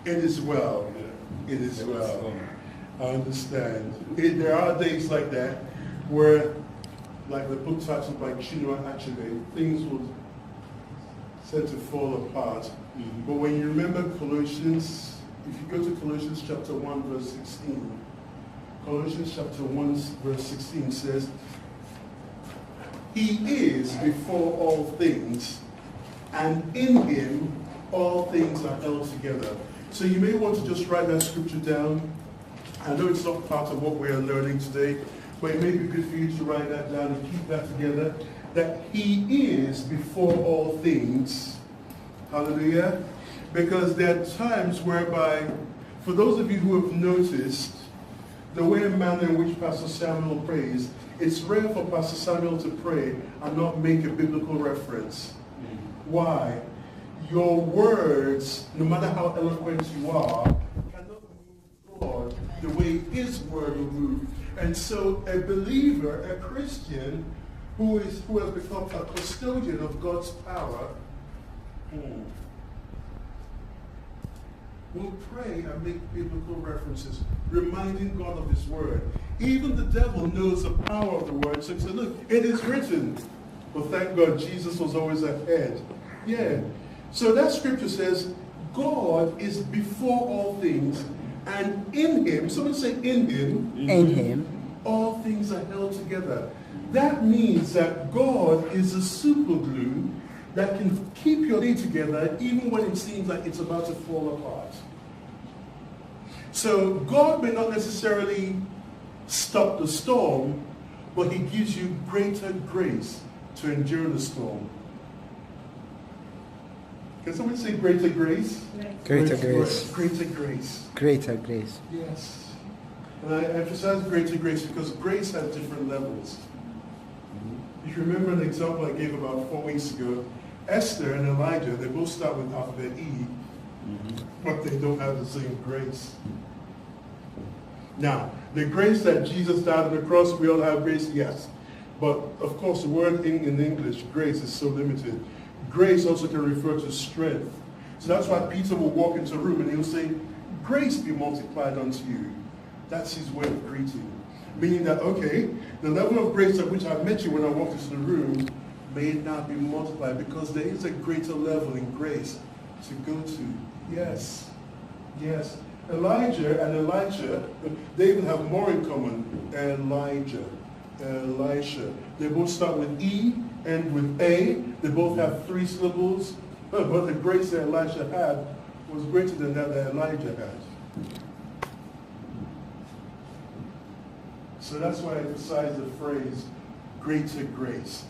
It is well. It is well. I understand. There are days like that where, like the book title by Chinua Achebe, things will tend to fall apart. But when you remember Colossians, if you go to Colossians chapter 1 verse 16, Colossians chapter 1 verse 16 says, He is before all things, and in Him all things are held together. So you may want to just write that scripture down. I know it's not part of what we are learning today, but it may be good for you to write that down and keep that together. That He is before all things. Hallelujah. Because there are times whereby, for those of you who have noticed, the way and manner in which Pastor Samuel prays, it's rare for Pastor Samuel to pray and not make a biblical reference. Why? Your words, no matter how eloquent you are, cannot move God the way His word will move. And so a believer, a Christian, who has become a custodian of God's power, will pray and make biblical references, reminding God of His word. Even the devil knows the power of the word, so he said, look, it is written. Well, thank God Jesus was always ahead. Yeah. So that scripture says, God is before all things, and in Him, someone say in Him, all things are held together. That means that God is a super glue that can keep your day together even when it seems like it's about to fall apart. So God may not necessarily stop the storm, but He gives you greater grace to endure the storm. Can someone say greater grace? Greater grace. Greater grace. Greater grace. Yes. And I emphasize greater grace because grace has different levels. If you remember an example I gave about 4 weeks ago, Esther and Elijah, they both start with alphabet E, but they don't have the same grace. Now, the grace that Jesus died on the cross, we all have grace, yes. But of course, the word in English, grace, is so limited. Grace also can refer to strength. So that's why Peter will walk into a room and he'll say, grace be multiplied unto you. That's his way of greeting. Meaning that, okay, the level of grace at which I met you when I walked into the room may not be multiplied because there is a greater level in grace to go to. Yes. Yes. Elijah and Elisha, they even have more in common. Elijah. Elisha. They both start with E, end with A. They both have 3 syllables. But the grace that Elisha had was greater than that Elijah had. So that's why I emphasize the phrase, greater grace.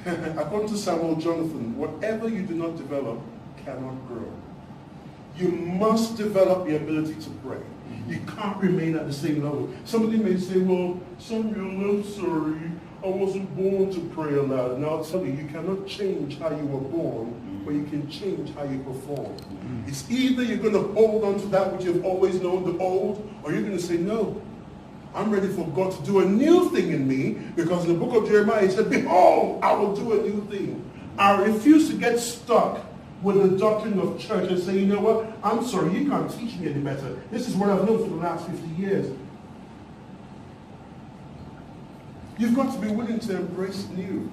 According to Samuel Jonathan, whatever you do not develop cannot grow. You must develop the ability to pray. You can't remain at the same level. Somebody may say, well, Samuel, I'm sorry, I wasn't born to pray aloud. And I'll tell you, you cannot change how you were born, but you can change how you perform. It's either you're going to hold on to that which you've always known, the old, or you're going to say, no, I'm ready for God to do a new thing in me, because in the book of Jeremiah, He said, behold, I will do a new thing. I refuse to get stuck with the doctrine of church and say, you know what, I'm sorry, you can't teach me any better. This is what I've known for the last 50 years. You've got to be willing to embrace new.